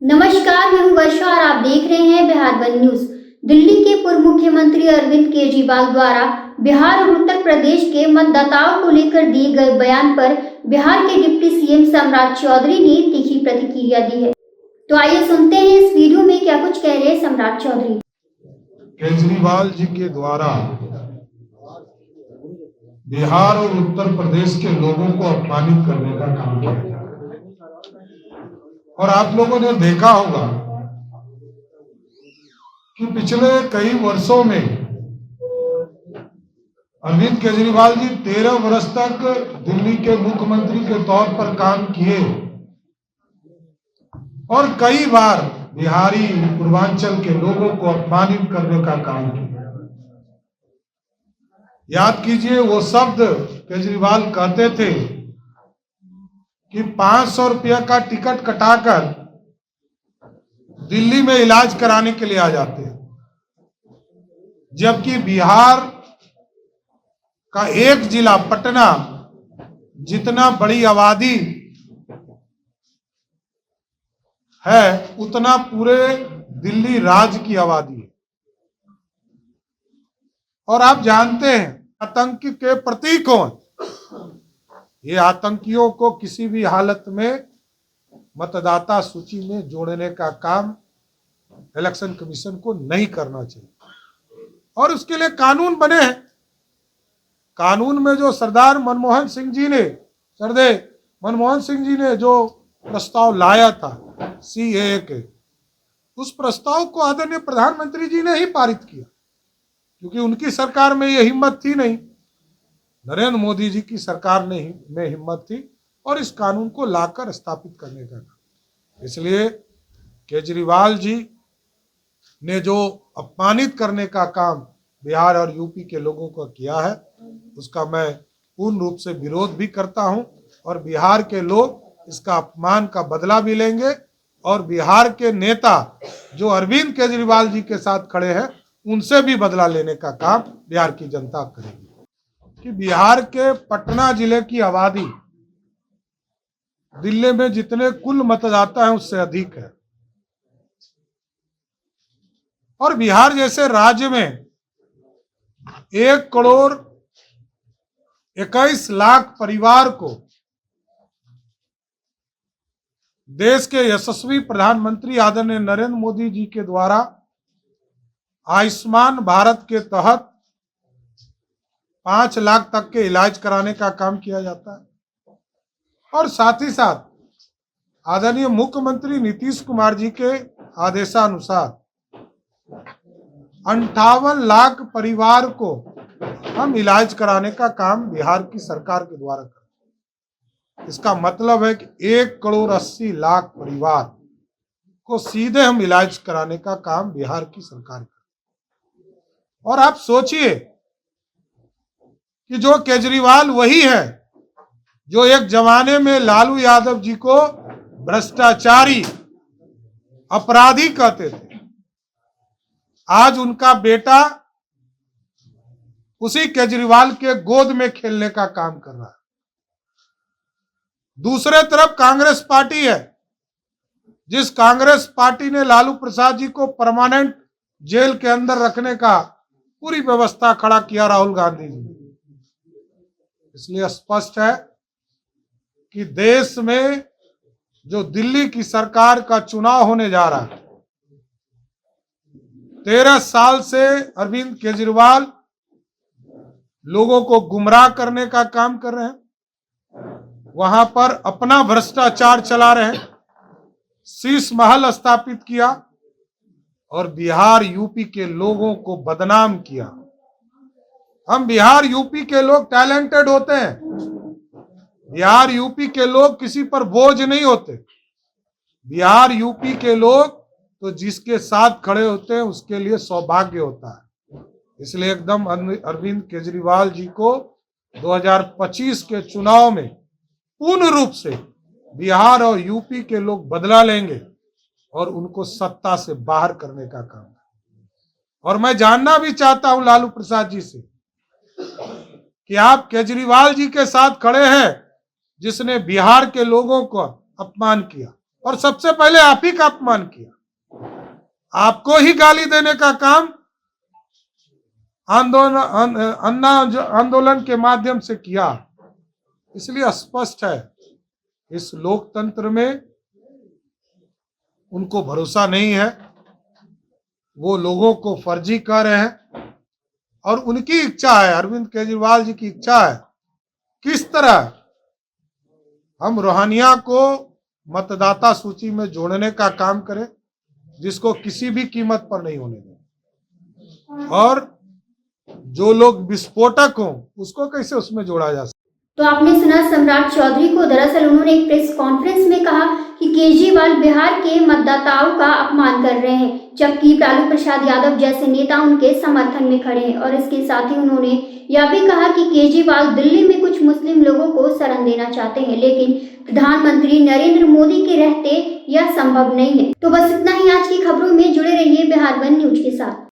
नमस्कार, मैं हूं वर्षा और आप देख रहे हैं बिहार वन न्यूज। दिल्ली के पूर्व मुख्यमंत्री अरविंद केजरीवाल द्वारा बिहार और उत्तर प्रदेश के मतदाताओं को लेकर दिए गए बयान पर बिहार के डिप्टी सीएम सम्राट चौधरी ने तीखी प्रतिक्रिया दी है। तो आइए सुनते हैं इस वीडियो में क्या कुछ कह रहे हैं सम्राट चौधरी। केजरीवाल जी के द्वारा बिहार और उत्तर प्रदेश के लोगों को अपमानित करने का काम किया जा रहा है। और आप लोगों ने देखा होगा कि पिछले कई वर्षों में अरविंद केजरीवाल जी 13 वर्ष तक दिल्ली के मुख्यमंत्री के तौर पर काम किए और कई बार बिहारी पूर्वांचल के लोगों को अपमानित करने का काम किया। याद कीजिए, वो शब्द केजरीवाल कहते थे कि 500 रुपया का टिकट कटाकर दिल्ली में इलाज कराने के लिए आ जाते हैं, जबकि बिहार का एक जिला पटना जितना बड़ी आबादी है उतना पूरे दिल्ली राज्य की आबादी है। और आप जानते हैं आतंक के प्रतीक कौन? ये आतंकियों को किसी भी हालत में मतदाता सूची में जोड़ने का काम इलेक्शन कमीशन को नहीं करना चाहिए और उसके लिए कानून बने हैं। कानून में जो सरदार मनमोहन सिंह जी ने जो प्रस्ताव लाया था सीएए के, उस प्रस्ताव को आदरणीय प्रधानमंत्री जी ने ही पारित किया, क्योंकि उनकी सरकार में ये हिम्मत थी नहीं, नरेंद्र मोदी जी की सरकार में हिम्मत थी और इस कानून को लाकर स्थापित करने का काम। इसलिए केजरीवाल जी ने जो अपमानित करने का काम बिहार और यूपी के लोगों को किया है, उसका मैं पूर्ण रूप से विरोध भी करता हूं और बिहार के लोग इसका अपमान का बदला भी लेंगे और बिहार के नेता जो अरविंद केजरीवाल जी के साथ खड़े हैं उनसे भी बदला लेने का काम बिहार की जनता करेगी। कि बिहार के पटना जिले की आबादी दिल्ली में जितने कुल मतदाता हैं उससे अधिक है और बिहार जैसे राज्य में 1,21,00,000 परिवार को देश के यशस्वी प्रधानमंत्री आदरणीय नरेंद्र मोदी जी के द्वारा आयुष्मान भारत के तहत 5 लाख तक के इलाज कराने का काम किया जाता है और साथ ही साथ आदरणीय मुख्यमंत्री नीतीश कुमार जी के आदेशानुसार 58 लाख परिवार को हम इलाज कराने का काम बिहार की सरकार के द्वारा करते हैं। इसका मतलब है कि 1,80,00,000 परिवार को सीधे हम इलाज कराने का काम बिहार की सरकार करती है। और आप सोचिए कि जो केजरीवाल वही है जो एक जमाने में लालू यादव जी को भ्रष्टाचारी अपराधी कहते थे, आज उनका बेटा उसी केजरीवाल के गोद में खेलने का काम कर रहा है। दूसरे तरफ कांग्रेस पार्टी है, जिस कांग्रेस पार्टी ने लालू प्रसाद जी को परमानेंट जेल के अंदर रखने का पूरी व्यवस्था खड़ा किया राहुल गांधी जी ने। इसलिए स्पष्ट है कि देश में जो दिल्ली की सरकार का चुनाव होने जा रहा है, 13 साल से अरविंद केजरीवाल लोगों को गुमराह करने का काम कर रहे हैं, वहां पर अपना भ्रष्टाचार चला रहे हैं, शीश महल स्थापित किया और बिहार यूपी के लोगों को बदनाम किया। हम बिहार यूपी के लोग टैलेंटेड होते हैं, बिहार यूपी के लोग किसी पर बोझ नहीं होते। बिहार यूपी के लोग तो जिसके साथ खड़े होते हैं उसके लिए सौभाग्य होता है। इसलिए एकदम अरविंद केजरीवाल जी को 2025 के चुनाव में पूर्ण रूप से बिहार और यूपी के लोग बदला लेंगे और उनको सत्ता से बाहर करने का काम है। और मैं जानना भी चाहता हूं लालू प्रसाद जी से कि आप केजरीवाल जी के साथ खड़े हैं जिसने बिहार के लोगों को अपमान किया, और सबसे पहले आप ही का अपमान किया। आपको ही गाली देने का काम आंदोलन के माध्यम से किया। इसलिए स्पष्ट है इस लोकतंत्र में उनको भरोसा नहीं है, वो लोगों को फर्जी कह रहे हैं और उनकी इच्छा है, अरविंद केजरीवाल जी की इच्छा है किस तरह हम रोहानिया को मतदाता सूची में जोड़ने का काम करें, जिसको किसी भी कीमत पर नहीं होने दें, और जो लोग विस्फोटक हों उसको कैसे उसमें जोड़ा जा सकता। तो आपने सुना सम्राट चौधरी को। दरअसल उन्होंने एक प्रेस कॉन्फ्रेंस में कहा कि केजरीवाल बिहार के मतदाताओं का अपमान कर रहे हैं, जबकि लालू प्रसाद यादव जैसे नेता उनके समर्थन में खड़े हैं। और इसके साथ ही उन्होंने यह भी कहा कि केजरीवाल दिल्ली में कुछ मुस्लिम लोगों को शरण देना चाहते हैं, लेकिन प्रधानमंत्री नरेंद्र मोदी के रहते यह संभव नहीं है। तो बस इतना ही आज की खबरों में। जुड़े रहिए बिहार वन न्यूज के साथ।